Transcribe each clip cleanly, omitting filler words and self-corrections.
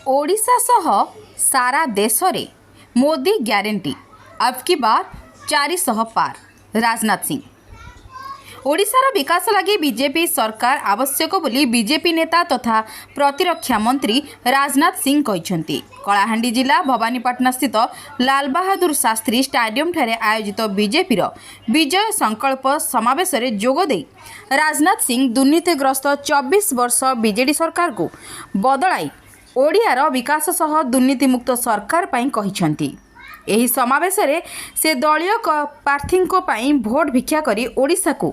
ओडिशा सह सारा देश रे मोदी ग्यारंटी अब की बार 400 पार राजनाथ सिंह। ओडिशार विकास लगी बीजेपी सरकार आवश्यक बोली बीजेपी नेता तथा प्रतिरक्षा मंत्री राजनाथ सिंह कहते। कलाहांडी जिला भवानीपाटना स्थित लाल बहादुर शास्त्री स्टाडियम ठारे आयोजित बीजेपी विजय संकल्प समावेश में जोगदे राजनाथ सिंह दुर्नीतिग्रस्त 24 वर्ष बीजेडी सरकार को बदलाई ओडियार विकास सह दुर्नीतिमुक्त सरकार पाई कहिसंती। एही समावेश रे से दलीय प्रार्थी भोट भिक्षा करी ओडिशा को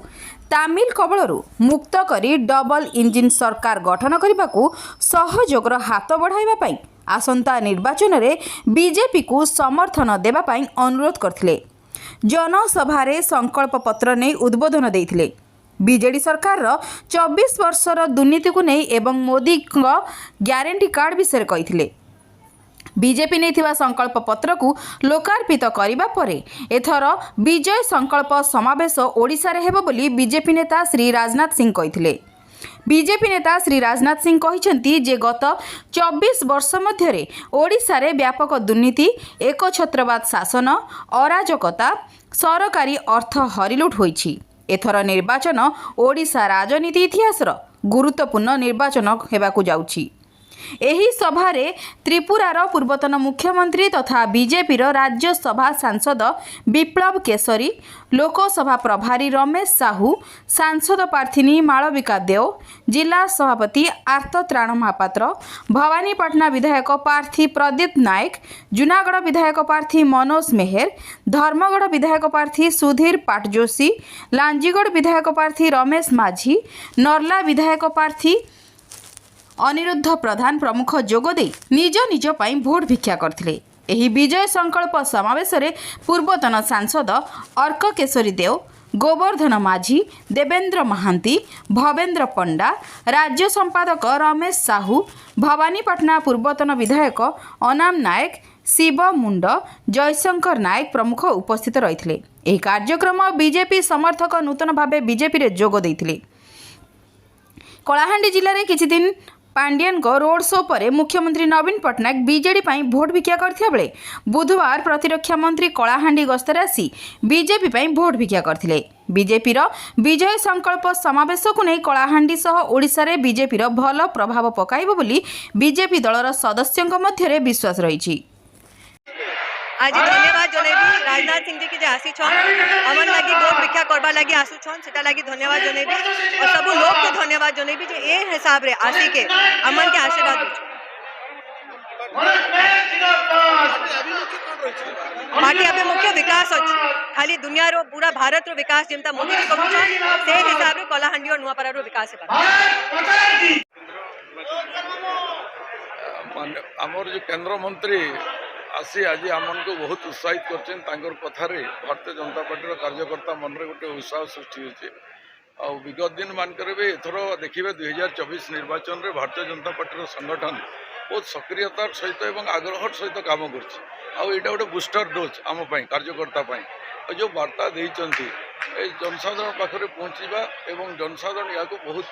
तामिल कबलरू मुक्त करी डबल इंजिन सरकार गठन करने को सहयोगर हाथ बढ़ाइबा आसंता निर्वाचन रे बीजेपी को समर्थन देबा अनुरोध करथिले। जनसभा संकल्प पत्र नहीं उद्बोधन देथिले। बीजेडी सरकार 24 वर्षर दुर्नीति को नहीं एवं मोदी ग्यारंटी कार्ड विषय कही बीजेपी ने संकल्प पत्र को लोकार्पित करने पर एथर विजय संकल्प समावेश ओडिशा रे हेबो बोली बीजेपी नेता श्री राजनाथ सिंह कही। बीजेपी नेता श्री राजनाथ सिंह कहिसेंती जे गत 24 वर्ष मध्य ओडिशा रे व्यापक दुर्नीति एकछत्रवाद शासन अराजकता सरकारी अर्थ हरिलुट होईछि। एथर निर्वाचन ओडिशा राजनीति इतिहास गुरुत्वपूर्ण निर्वाचन हेबाकु जाउछि। एही सभारे त्रिपुरार पूर्वतन मुख्यमंत्री तथा बीजेपी राज्यसभा सांसद विप्लव केशरी, लोकसभा प्रभारी रमेश साहू, सांसद प्रार्थिनी मालविका देव, जिला सभापति आर्तत्राण महापात्र, भवानीपाटना विधायक प्रार्थी प्रदीप नायक, जूनागढ़ विधायक प्रार्थी मनोज मेहर, धर्मगढ़ विधायक प्रार्थी सुधीर पाटजोशी, लांजीगढ़ विधायक प्रार्थी रमेश माझी, नर्ला विधायक प्रार्थी अनिरुद्ध प्रधान प्रमुख जोगदे निज निज पाई भोट भिक्षा करथिले। एही विजय संकल्प समावेश रे पूर्वतन सांसद अर्क केशरी देव, गोवर्धन माझी, देवेंद्र महांती, भवेंद्र पंडा, राज्य संपादक रमेश साहू, भवानीपाटना पूर्वतन विधायक अनाम नायक, शिव मुंड, जयशंकर नायक प्रमुख उपस्थित रहिथिले। एही कार्यक्रम बीजेपी समर्थक नूतन भावे बीजेपी रे जोग दैथिले। कलाहांडी जिले में किछि दिन पांडियन को रोड शो पर मुख्यमंत्री नवीन पट्टनायक बीजेडी पाई भोट भिक्षा करथिया बेले बुधवार प्रतिरक्षा मंत्री कलाहांडी गस्तर आसी बीजेपी पाई भोट भिक्षा करथिले। बीजेपी विजय संकल्प समावेश को नहीं कलाहांडी सह ओडिशा रे बीजेपी भल प्रभाव पकाइबो बोली बीजेपी दलर सदस्यों मध्य विश्वास रही। आज धन्यवाद जनइबी राजनाथ सिंह जी की आसी अमन लगी भोट भिक्षा करवा लगी आसुछन सेटा लगी धन्यवाद जनइबी और सब लोग के धन्यवाद जनइबी जे ए हिसाब रे आसी के अमन के आशीर्वाद पार्टी अबे मुख्य विकास अछि खाली दुनिया रो पूरा भारत रो विकास जेमता मोदी के कहू से हिसाब रे कलाहांडी और नुआपारा रो विकास है। हमर जो केंद्र मंत्री आसी आज आमन को बहुत उत्साहित कर कथार भारतीय जनता पार्टी कार्यकर्ता मन में गोटे उत्साह सृष्टि होती विगत दिन मानक एथर देखिए 2024 निर्वाचन में भारतीय जनता पार्टी संगठन बहुत सक्रियतार सहित और आग्रह सहित काम कर गोटे बुस्टर डोज आम कार्यकर्ता जो वार्ता देते जनसाधारण पाखे पहुँचवा और जनसाधारण या बहुत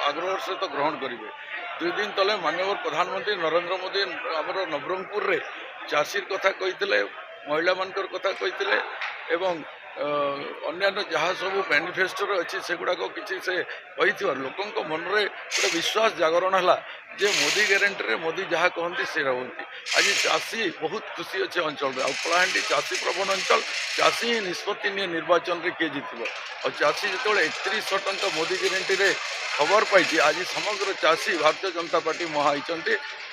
आग्रह सहित ग्रहण करेंगे। 2 दिन तले माननीय प्रधानमंत्री नरेंद्र मोदी आमर नवरंगपुर रे चाषी कथा कही महिला मान कथा कही एवं अन्य जहाँ सब मैनिफेस्टो अच्छी से गुड़ाक किसी से कही लोकों मन में गोटे विश्वास जागरण है जे मोदी ग्यारंटी मोदी जहाँ कहती से रहती। आज चाषी बहुत खुशी अच्छे अंचल में कलाहांडी चाषी प्रवण अंचल चाषी ही निष्पत्ति नहीं निर्वाचन में किए जीत और चाषी जो 3100 टंका मोदी ग्यारंटी रे खबर पाई आज समग्र चाषी भारतीय जनता पार्टी मुहाई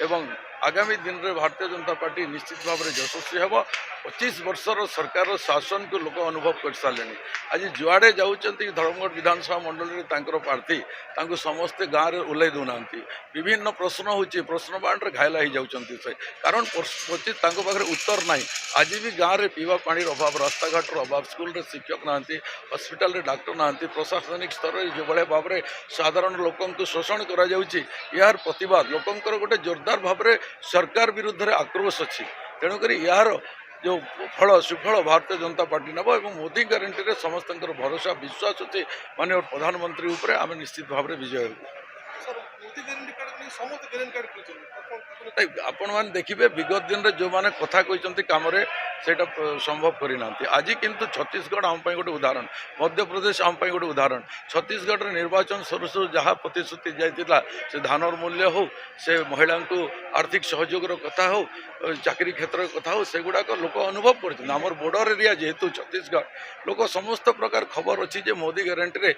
एवं आगामी दिन में भारतीय जनता पार्टी निश्चित भाव में यशस्वी होब। 25 वर्षर सरकार शासन को लोक अनुभव कर सारे। आज जुआड़े जाऊँगी धर्मगढ़ विधानसभा मंडल में प्रार्थी समस्ते गाँव में ओल्लै दौना विभिन्न प्रश्न होची प्रश्न बाण घायल हो जाती से कारण पाखे उत्तर ना। आज भी गाँव में पीवा पानी अभाव रास्ता घाटर अभाव स्कूल रे शिक्षक ना हस्पिटाल रे डाक्टर ना प्रशासनिक स्तर जो भाई भाव में साधारण लोकों को शोषण करा यार प्रतिवाद लोकंर गोटे जोरदार भाव में सरकार विरुद्ध रे आक्रोश अच्छी तेणुक यार जो फल सुफल भारतीय जनता पार्टी नब और मोदी ग्यारंटी रे समस्त भरोसा विश्वास अच्छे माननीय प्रधानमंत्री उपर आम निश्चित भाव में विजय हो। प्रत्येकटा आपण मैंने देखिए विगत दिन में जो मैंने कथा कहते कम से संभव करना आज किंतु छत्तीसगढ़ आम गोटे उदाहरण मध्य प्रदेश आम गोटे उदाहरण छत्तीसगढ़ निर्वाचन सरू सरू जहाँ प्रतिश्रुति जाइला से धानर मूल्य हो से महिला को आर्थिक सहयोग कथा हो चाकरी क्षेत्र कथा हो सेगुड़ाक लोक अनुभव कर बॉर्डर एरिया जेहेतु छत्तीसगढ़ लोक समस्त प्रकार खबर अच्छी जे Modi guarantee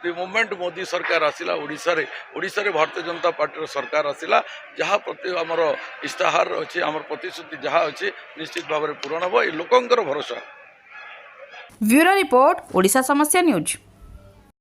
the moment Modi सरकार आसिला ओडिशा रे भारतीय जनता पार्टी सरकार आसिला जहाँ प्रति आमर इस्ताहार अच्छे आमर प्रतिश्रुति जहाँ अच्छे निश्चित भाव में पूरण हम ये लोकंर भरोसा। ब्यूरो रिपोर्ट ओडिशा समस्या न्यूज।